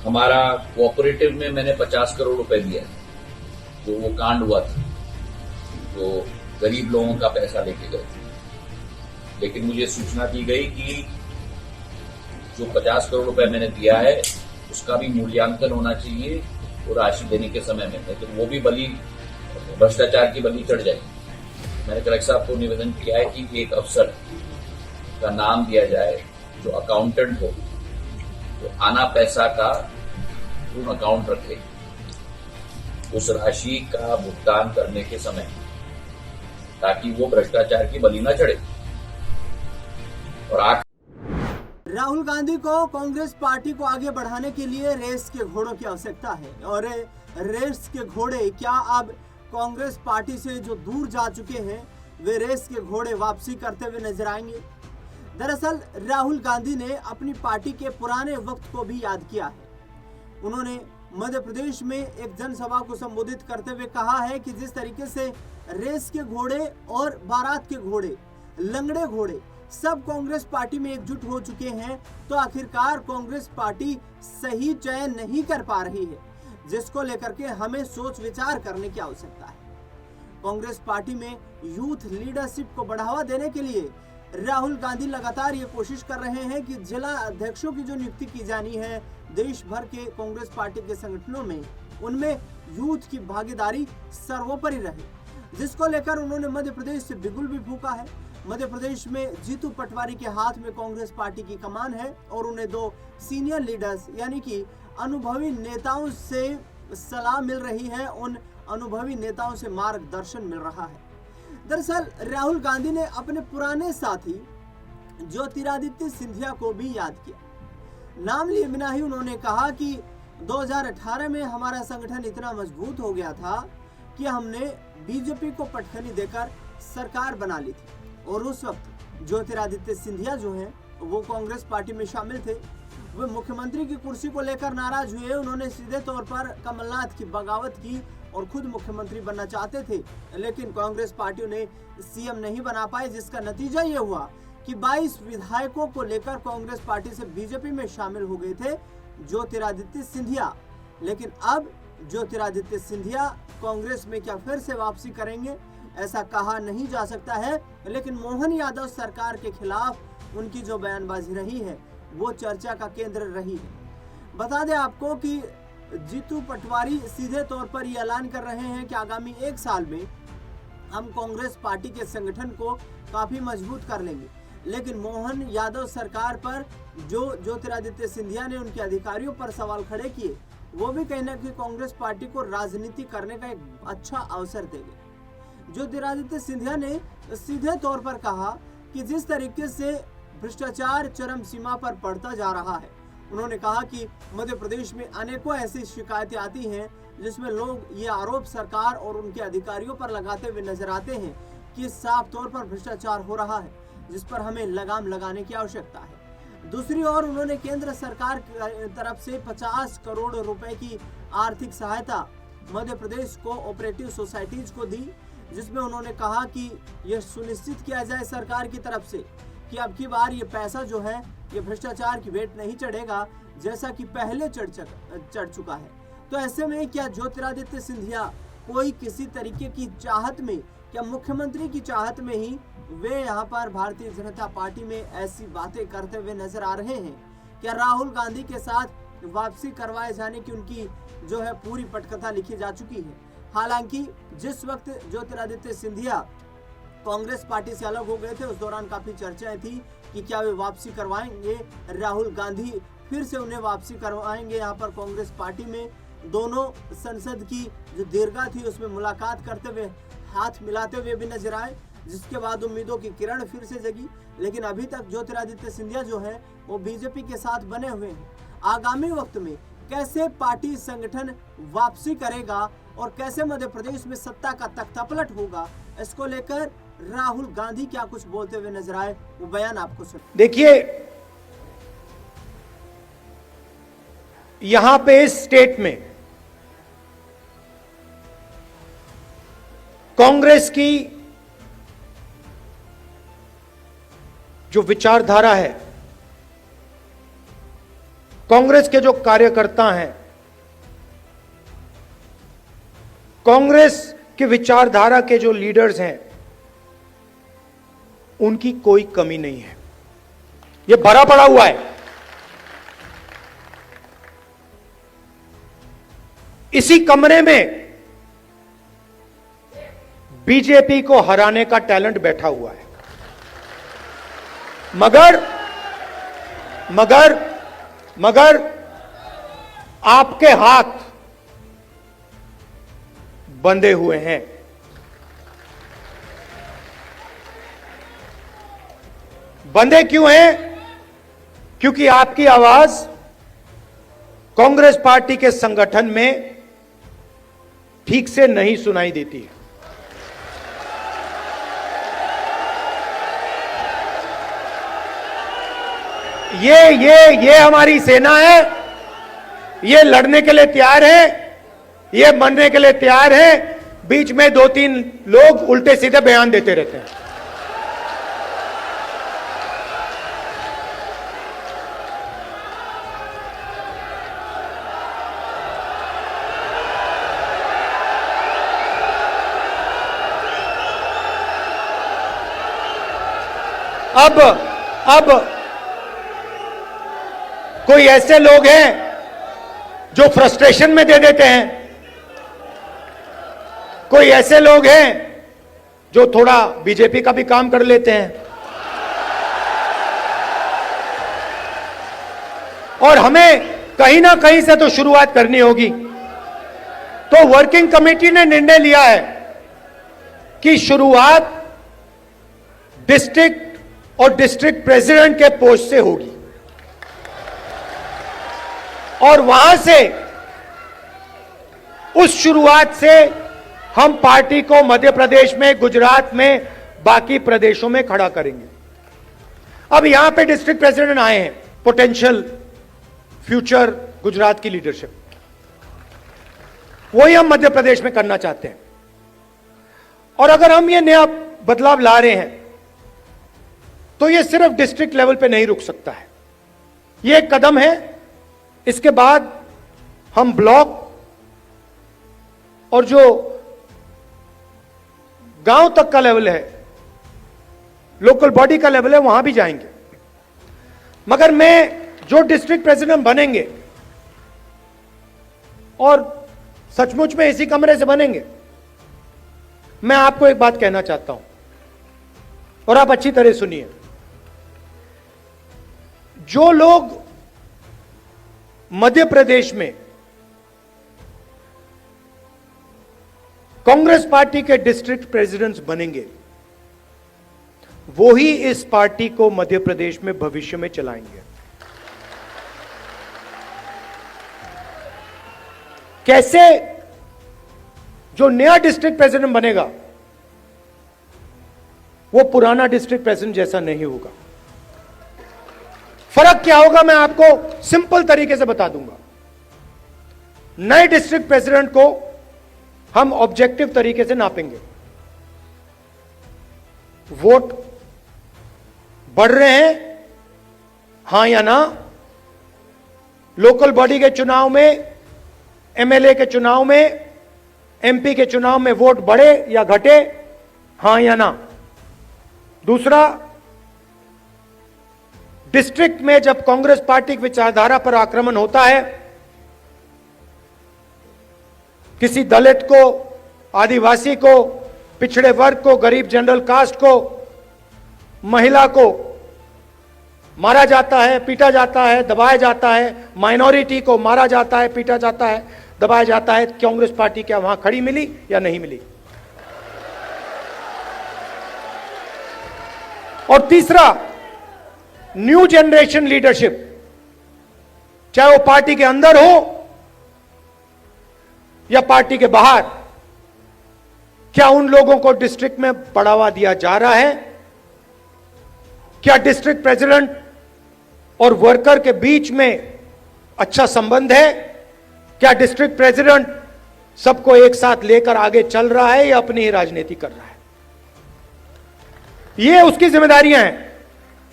हमारा कोऑपरेटिव में मैंने 50 करोड़ रुपए दिया है, जो वो कांड हुआ था, जो गरीब लोगों का पैसा लेके गए थे। लेकिन मुझे सूचना दी गई कि जो 50 करोड़ रुपए मैंने दिया है उसका भी मूल्यांकन होना चाहिए वो राशि देने के समय में, नहीं तो वो भी बलि, भ्रष्टाचार की बलि चढ़ जाएगी। मैंने कलेक्टर साहब को निवेदन किया है कि एक अफसर का नाम दिया जाए जो अकाउंटेंट हो, तो आना पैसा का पूर्ण अकाउंट रखे उस राशि का भुगतान करने के समय, ताकि वो भ्रष्टाचार की बलि न चढ़े। और राहुल गांधी को कांग्रेस पार्टी को आगे बढ़ाने के लिए रेस के घोड़ों की आवश्यकता है, और रेस के घोड़े क्या अब कांग्रेस पार्टी से जो दूर जा चुके हैं वे रेस के घोड़े वापसी करते हुए नजर आएंगे। दरअसल राहुल गांधी ने अपनी पार्टी के पुराने वक्त को भी याद किया है। उन्होंने मध्य प्रदेश में एक जनसभा को संबोधित करते हुए कहा है कि जिस तरीके से रेस के घोड़े और बारात के घोड़े, लंगड़े घोड़े सब कांग्रेस पार्टी में एकजुट हो चुके हैं, तो आखिरकार कांग्रेस पार्टी सही चयन नहीं कर पा रही है, जिसको लेकर के हमें सोच विचार करने की आवश्यकता है। कांग्रेस पार्टी में यूथ लीडरशिप को बढ़ावा देने के लिए राहुल गांधी लगातार ये कोशिश कर रहे हैं कि जिला अध्यक्षों की जो नियुक्ति की जानी है देश भर के कांग्रेस पार्टी के संगठनों में, उनमें यूथ की भागीदारी सर्वोपरि रहे, जिसको लेकर उन्होंने मध्य प्रदेश से बिगुल भी फूंका है। मध्य प्रदेश में जीतू पटवारी के हाथ में कांग्रेस पार्टी की कमान है और उन्हें 2 सीनियर लीडर्स यानी कि अनुभवी नेताओं से सलाह मिल रही है, उन अनुभवी नेताओं से मार्गदर्शन मिल रहा है। दरअसल राहुल गांधी ने अपने पुराने साथी ज्योतिरादित्य सिंधिया को भी याद किया। नाम लिए बिना ही उन्होंने कहा कि 2018 में हमारा संगठन इतना मजबूत हो गया था कि हमने बीजेपी को पटखनी देकर सरकार बना ली थी, और उस वक्त ज्योतिरादित्य सिंधिया जो हैं वो कांग्रेस पार्टी में शामिल थे। वे मुख्यमंत्री की कुर्सी को लेकर नाराज हुए। उन्होंने सीधे तौर पर कमलनाथ की बगावत की और खुद मुख्यमंत्री बनना चाहते थे, लेकिन कांग्रेस पार्टी उन्हें सीएम नहीं बना पाई, जिसका नतीजा ये हुआ कि 22 विधायकों को लेकर कांग्रेस पार्टी से बीजेपी में शामिल हो गए थे ज्योतिरादित्य सिंधिया। लेकिन अब ज्योतिरादित्य सिंधिया कांग्रेस में क्या फिर से वापसी करेंगे, ऐसा कहा नहीं जा सकता है, लेकिन मोहन यादव सरकार के खिलाफ उनकी जो बयानबाजी रही है वो चर्चा का केंद्र रही है। बता दें आपको कि जीतू पटवारी सीधे तौर पर ये ऐलान कर रहे हैं कि आगामी 1 साल में हम कांग्रेस पार्टी के संगठन को काफी मजबूत कर लेंगे, लेकिन मोहन यादव सरकार पर जो ज्योतिरादित्य सिंधिया ने उनके अधिकारियों पर सवाल खड़े किए, वो भी कहीं ना कहीं कांग्रेस पार्टी को राजनीति करने का एक अच्छा अवसर देंगे। ज्योतिरादित्य सिंधिया ने सीधे तौर पर कहा कि जिस तरीके से भ्रष्टाचार चरम सीमा पर बढ़ता जा रहा है, उन्होंने कहा कि मध्य प्रदेश में अनेकों ऐसी शिकायतें आती हैं जिसमें लोग ये आरोप सरकार और उनके अधिकारियों पर लगाते हुए नजर आते हैं कि साफ तौर पर भ्रष्टाचार हो रहा है, जिस पर हमें लगाम लगाने की आवश्यकता है। दूसरी ओर उन्होंने केंद्र सरकार की तरफ से 50 करोड़ रुपए की आर्थिक सहायता Madhya Pradesh co operative societies को दी, जिसमें उन्होंने कहा कि यह सुनिश्चित किया जाए सरकार की तरफ से कि अब की बार ये पैसा जो है ये भ्रष्टाचार की वेट नहीं चढ़ेगा, जैसा कि पहले चढ़ चुका है। तो ऐसे में क्या ज्योतिरादित्य सिंधिया कोई किसी तरीके की चाहत में, क्या मुख्यमंत्री की चाहत में ही वे यहाँ पर भारतीय जनता पार्टी में ऐसी बातें करते हुए नजर आ रहे हैं? क्या राहुल गांधी के साथ वापसी करवाए जाने की उनकी जो है पूरी पटकथा लिखी जा चुकी है? हालांकि जिस वक्त ज्योतिरादित्य सिंधिया कांग्रेस पार्टी से अलग हो गए थे, उस दौरान काफी चर्चाएं थी कि क्या वे वापसी करवाएंगे, राहुल गांधी फिर से उन्हें वापसी करवाएंगे यहाँ पर कांग्रेस पार्टी में। दोनों संसद की जो दीर्घा थी उसमें मुलाकात करते हुए, हाथ मिलाते हुए भी नजर आए, जिसके बाद उम्मीदों की किरण फिर से जगी। लेकिन अभी तक ज्योतिरादित्य सिंधिया जो है वो बीजेपी के साथ बने हुए हैं। आगामी वक्त में कैसे पार्टी संगठन वापसी करेगा और कैसे मध्य प्रदेश में सत्ता का तख्तापलट होगा, इसको लेकर राहुल गांधी क्या कुछ बोलते हुए नजर आए, वो बयान आपको सुन। देखिए, यहां पे इस स्टेट में कांग्रेस की जो विचारधारा है, कांग्रेस के जो कार्यकर्ता हैं, कांग्रेस के विचारधारा के जो लीडर्स हैं, उनकी कोई कमी नहीं है। यह भरा पड़ा हुआ है। इसी कमरे में बीजेपी को हराने का टैलेंट बैठा हुआ है। मगर आपके हाथ बंधे हुए हैं। बंधे क्यों हैं? क्योंकि आपकी आवाज कांग्रेस पार्टी के संगठन में ठीक से नहीं सुनाई देती है। ये हमारी सेना है। ये लड़ने के लिए तैयार है, ये मरने के लिए तैयार है। बीच में 2-3 लोग उल्टे सीधे बयान देते रहते हैं। अब कोई ऐसे लोग हैं जो फ्रस्ट्रेशन में दे देते हैं। कोई ऐसे लोग हैं जो थोड़ा बीजेपी का भी काम कर लेते हैं। और हमें कहीं ना कहीं से तो शुरुआत करनी होगी। तो वर्किंग कमेटी ने निर्णय लिया है कि शुरुआत डिस्ट्रिक्ट और डिस्ट्रिक्ट प्रेसिडेंट के पोस्ट से होगी, और वहां से, उस शुरुआत से हम पार्टी को मध्य प्रदेश में, गुजरात में, बाकी प्रदेशों में खड़ा करेंगे। अब यहां पे डिस्ट्रिक्ट प्रेसिडेंट आए हैं, पोटेंशियल फ्यूचर गुजरात की लीडरशिप, वही हम मध्य प्रदेश में करना चाहते हैं। और अगर हम ये नया बदलाव ला रहे हैं तो ये सिर्फ डिस्ट्रिक्ट लेवल पे नहीं रुक सकता है। ये एक कदम है। इसके बाद हम ब्लॉक और जो गांव तक का लेवल है, लोकल बॉडी का लेवल है, वहां भी जाएंगे। मगर मैं जो डिस्ट्रिक्ट प्रेसिडेंट बनेंगे, और सचमुच में इसी कमरे से बनेंगे, मैं आपको एक बात कहना चाहता हूं और आप अच्छी तरह सुनिए। जो लोग मध्य प्रदेश में कांग्रेस पार्टी के डिस्ट्रिक्ट प्रेसिडेंट्स बनेंगे, वो ही इस पार्टी को मध्य प्रदेश में भविष्य में चलाएंगे। कैसे? जो नया डिस्ट्रिक्ट प्रेसिडेंट बनेगा वो पुराना डिस्ट्रिक्ट प्रेसिडेंट जैसा नहीं होगा। फर्क क्या होगा मैं आपको सिंपल तरीके से बता दूंगा। नए डिस्ट्रिक्ट प्रेसिडेंट को हम ऑब्जेक्टिव तरीके से नापेंगे। वोट बढ़ रहे हैं, हां या ना? लोकल बॉडी के चुनाव में, एमएलए के चुनाव में, एमपी के चुनाव में वोट बढ़े या घटे, हां या ना? दूसरा, डिस्ट्रिक्ट में जब कांग्रेस पार्टी की विचारधारा पर आक्रमण होता है, किसी दलित को, आदिवासी को, पिछड़े वर्ग को, गरीब जनरल कास्ट को, महिला को मारा जाता है, पीटा जाता है, दबाया जाता है, माइनॉरिटी को मारा जाता है, पीटा जाता है, दबाया जाता है, कांग्रेस पार्टी क्या वहां खड़ी मिली या नहीं मिली? और तीसरा, न्यू जनरेशन लीडरशिप, चाहे वो पार्टी के अंदर हो या पार्टी के बाहर, क्या उन लोगों को डिस्ट्रिक्ट में बढ़ावा दिया जा रहा है? क्या डिस्ट्रिक्ट प्रेसिडेंट और वर्कर के बीच में अच्छा संबंध है? क्या डिस्ट्रिक्ट प्रेसिडेंट सबको एक साथ लेकर आगे चल रहा है या अपनी ही राजनीति कर रहा है? ये उसकी जिम्मेदारियां हैं।